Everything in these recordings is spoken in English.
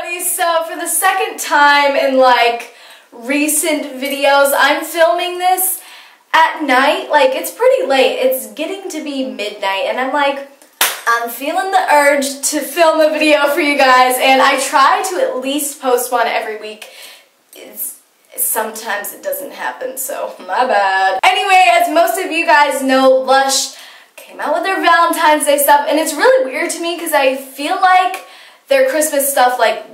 everybody, so for the second time in like recent videos, I'm filming this at night. Like, it's pretty late. It's getting to be midnight and I'm feeling the urge to film a video for you guys, and I try to at least post one every week. Sometimes it doesn't happen, so my bad. Anyway, as most of you guys know, Lush came out with their Valentine's Day stuff, and it's really weird to me because I feel like their Christmas stuff like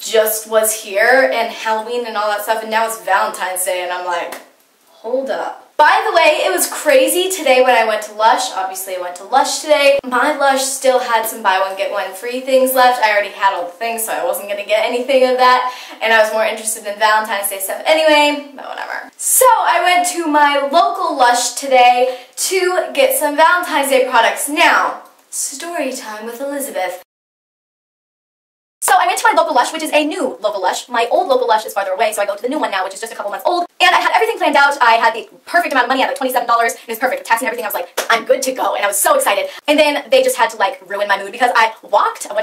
just was here, and Halloween and all that stuff, and now it's Valentine's Day, and I'm like, hold up. By the way, it was crazy today when I went to Lush. Obviously, I went to Lush today. My Lush still had some buy one get one free things left. I already had all the things, so I wasn't going to get anything of that, and I was more interested in Valentine's Day stuff anyway, but whatever. So I went to my local Lush today to get some Valentine's Day products. Now, story time with Elizabeth. So I went to my local Lush, which is a new local Lush. My old local Lush is farther away, so I go to the new one now, which is just a couple months old. And I had everything planned out. I had the perfect amount of money. I had like $27. It was perfect. With tax and everything, I was like, I'm good to go. And I was so excited. And then they just had to like ruin my mood because I walked into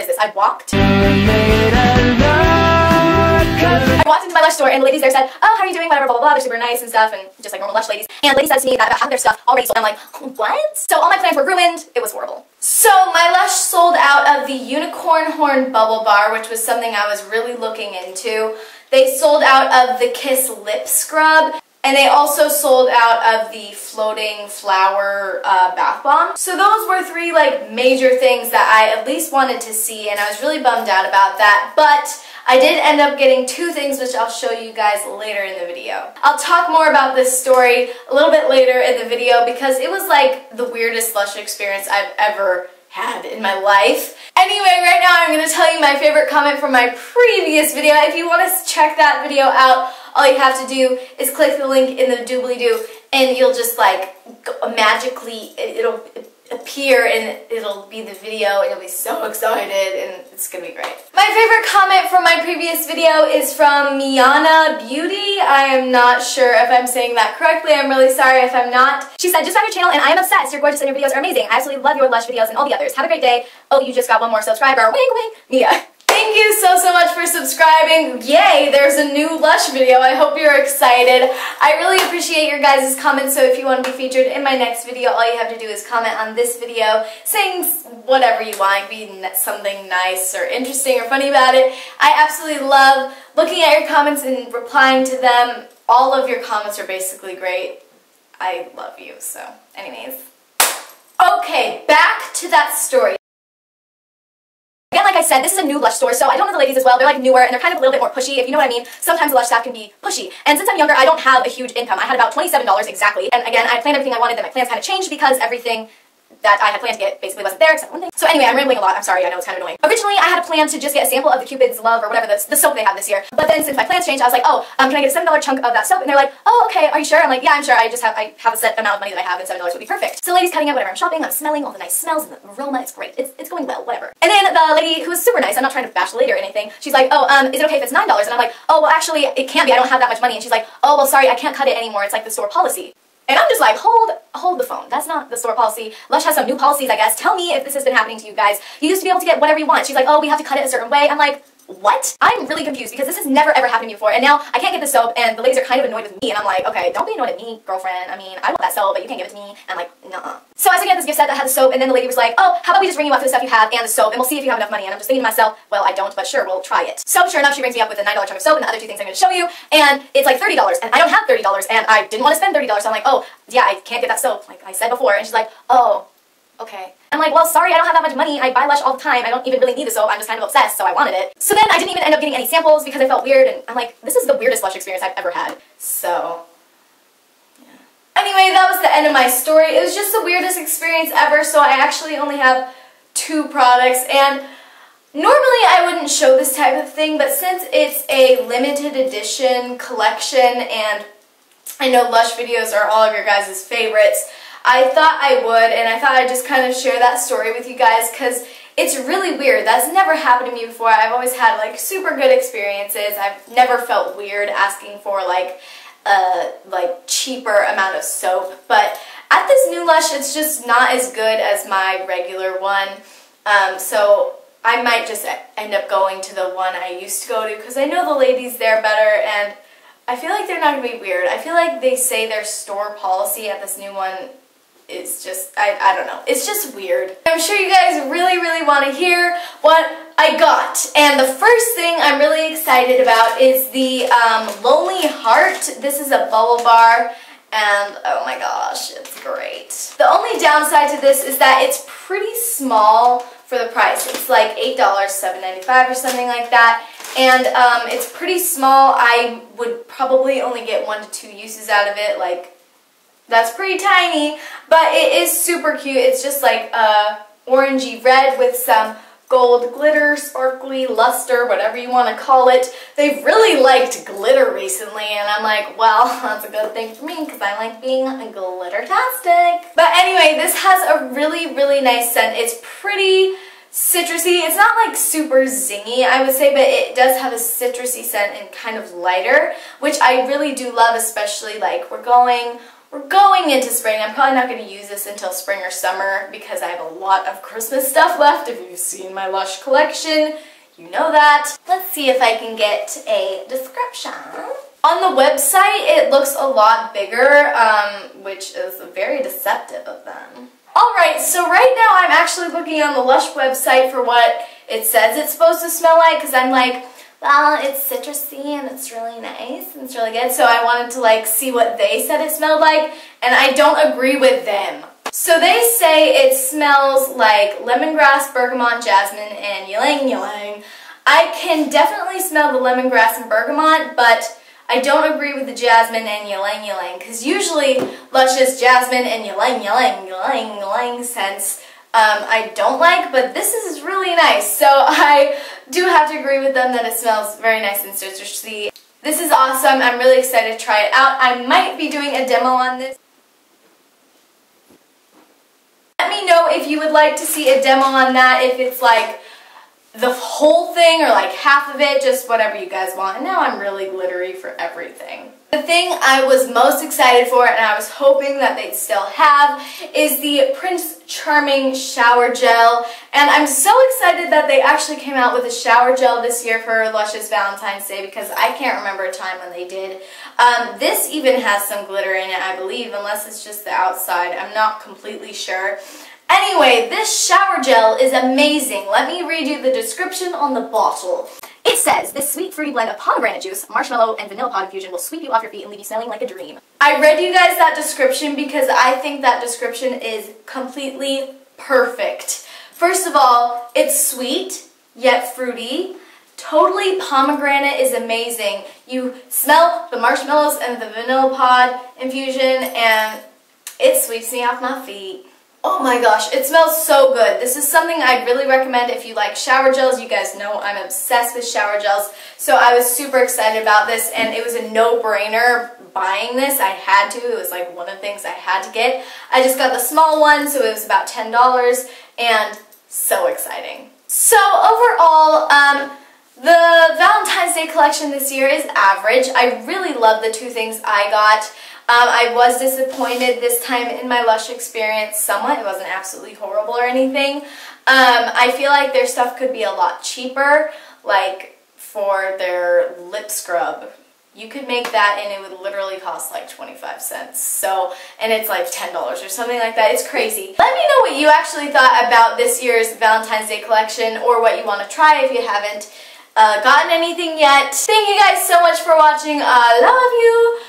my Lush store, and the ladies there said, oh, how are you doing, whatever, blah, blah, blah, they're super nice and stuff, and just like normal Lush ladies. And the lady said to me that about half of their stuff already sold. I'm like, what? So all my plans were ruined. It was horrible. So my Lush sold out of the unicorn horn bubble bar, which was something I was really looking into. They sold out of the Kiss lip scrub, and they also sold out of the floating flower bath bomb. So those were three like major things that I at least wanted to see, and I was really bummed out about that. But I did end up getting two things, which I'll show you guys later in the video. I'll talk more about this story a little bit later in the video because it was like the weirdest Lush experience I've ever had in my life. Anyway, right now I'm going to tell you my favorite comment from my previous video. If you want to check that video out, all you have to do is click the link in the doobly-doo, and you'll just like magically, it'll appear and it'll be the video, and you'll be so excited, and it's gonna be great. My favorite comment from my previous video is from Miana Beauty. I am not sure if I'm saying that correctly. I'm really sorry if I'm not. She said, just found your channel and I am obsessed. You're gorgeous and your videos are amazing. I absolutely love your Lush videos and all the others. Have a great day. Oh, you just got one more subscriber. Wink, wink. Mia. Thank you so much for subscribing. Yay, there's a new Lush video. I hope you're excited. I really appreciate your guys' comments, so if you want to be featured in my next video, all you have to do is comment on this video saying whatever you want, be something nice or interesting or funny about it. I absolutely love looking at your comments and replying to them. All of your comments are basically great. I love you, so anyways. Okay, back to that story. Again, like I said, this is a new Lush store, so I don't know the ladies as well. They're like newer, and they're kind of a little bit more pushy, if you know what I mean. Sometimes the Lush staff can be pushy. And since I'm younger, I don't have a huge income. I had about $27 exactly. And again, I planned everything I wanted, then my plans kind of changed because everything that I had planned to get basically wasn't there except one thing. So anyway, I'm rambling a lot. I'm sorry, I know it's kind of annoying. Originally, I had a plan to just get a sample of the Cupid's Love or whatever, the soap they have this year. But then since my plans changed, I was like, oh, can I get a $7 chunk of that soap? And they're like, oh, okay, are you sure? I'm like, yeah, I'm sure. I have a set amount of money that I have, and $7 would be perfect. So the lady's cutting out whatever I'm shopping, I'm smelling all the nice smells and the aroma. It's great. It's going well, whatever. And then the lady, who was super nice, I'm not trying to bash the lady or anything, she's like, oh, is it okay if it's $9? And I'm like, oh, well, actually, it can't be. I don't have that much money. And she's like, oh, well, sorry, I can't cut it anymore. It's like the store policy. And I'm just like, hold the phone. That's not the store policy. Lush has some new policies, I guess. Tell me if this has been happening to you guys. You used to be able to get whatever you want. She's like, oh, we have to cut it a certain way. I'm like, what? I'm really confused because this has never ever happened to me before, and now I can't get the soap, and the ladies are kind of annoyed with me, and I'm like, okay, don't be annoyed at me, girlfriend. I mean, I want that soap, but you can't give it to me. And I'm like, nuh-uh. So I was looking at this gift set that had the soap, and then the lady was like, oh, how about we just ring you up for the stuff you have and the soap, and we'll see if you have enough money. And I'm just thinking to myself, well, I don't, but sure, we'll try it. So sure enough, she rings me up with a $9 chunk of soap and the other two things I'm going to show you, and it's like $30, and I don't have $30, and I didn't want to spend $30, so I'm like, oh, yeah, I can't get that soap, like I said before. And she's like, oh, okay. I'm like, well, sorry, I don't have that much money. I buy Lush all the time. I don't even really need the soap. I'm just kind of obsessed, so I wanted it. So then I didn't even end up getting any samples because I felt weird, and I'm like, this is the weirdest Lush experience I've ever had. So, yeah. Anyway, that was the end of my story. It was just the weirdest experience ever, so I actually only have two products, and normally I wouldn't show this type of thing, but since it's a limited edition collection, and I know Lush videos are all of your guys' favorites, I thought I would, and I thought I'd just kind of share that story with you guys because it's really weird. That's never happened to me before. I've always had like super good experiences. I've never felt weird asking for like a cheaper amount of soap, but at this new Lush, it's just not as good as my regular one. So I might just end up going to the one I used to go to because I know the ladies there better, and I feel like they're not going to be weird. I feel like they say their store policy at this new one is just, I don't know. It's just weird. I'm sure you guys really, really want to hear what I got. And the first thing I'm really excited about is the Lonely Heart. This is a bubble bar, and oh my gosh, it's great. The only downside to this is that it's pretty small for the price. It's like $8, $7.95 or something like that. And it's pretty small. I would probably only get 1 to 2 uses out of it. Like, that's pretty tiny, but it is super cute. It's just like orangey red with some gold glitter, sparkly, luster, whatever you want to call it. They've really liked glitter recently, and I'm like, well, that's a good thing for me because I like being glitter-tastic. But anyway, this has a really, really nice scent. It's pretty citrusy. It's not like super zingy, I would say, but it does have a citrusy scent and kind of lighter, which I really do love, especially like we're going into spring. I'm probably not going to use this until spring or summer because I have a lot of Christmas stuff left. If you've seen my Lush collection, you know that. Let's see if I can get a description. On the website, it looks a lot bigger, which is very deceptive of them. Alright, so right now I'm actually looking on the Lush website for what it says it's supposed to smell like, because I'm like, well, it's citrusy and it's really nice and it's really good, so I wanted to like see what they said it smelled like, and I don't agree with them. So they say it smells like lemongrass, bergamot, jasmine, and ylang ylang. I can definitely smell the lemongrass and bergamot, but I don't agree with the jasmine and ylang ylang, because usually Lush's jasmine and ylang ylang ylang ylang scents I don't like, but this is really nice. So I do have to agree with them that it smells very nice and citrusy. This is awesome. I'm really excited to try it out. I might be doing a demo on this. Let me know if you would like to see a demo on that, if it's like the whole thing or like half of it, just whatever you guys want. And now I'm really glittery for everything. The thing I was most excited for, and I was hoping that they'd still have, is the Prince Charming Shower Gel. And I'm so excited that they actually came out with a shower gel this year for Lush's Valentine's Day, because I can't remember a time when they did. This even has some glitter in it, I believe, unless it's just the outside. I'm not completely sure. Anyway, this shower gel is amazing. Let me read you the description on the bottle. It says, this sweet fruity blend of pomegranate juice, marshmallow, and vanilla pod infusion will sweep you off your feet and leave you smelling like a dream. I read you guys that description because I think that description is completely perfect. First of all, it's sweet, yet fruity. Totally pomegranate is amazing. You smell the marshmallows and the vanilla pod infusion, and it sweeps me off my feet. Oh my gosh, it smells so good. This is something I'd really recommend if you like shower gels. You guys know I'm obsessed with shower gels, so I was super excited about this, and it was a no-brainer buying this. I had to. It was like one of the things I had to get. I just got the small one, so it was about $10, and so exciting. So overall, the Valentine's Day collection this year is average. I really love the two things I got. I was disappointed this time in my Lush experience somewhat. It wasn't absolutely horrible or anything. I feel like their stuff could be a lot cheaper, like for their lip scrub. You could make that and it would literally cost like 25 cents. So, and it's like $10 or something like that. It's crazy. Let me know what you actually thought about this year's Valentine's Day collection, or what you want to try if you haven't gotten anything yet. Thank you guys so much for watching. I love you.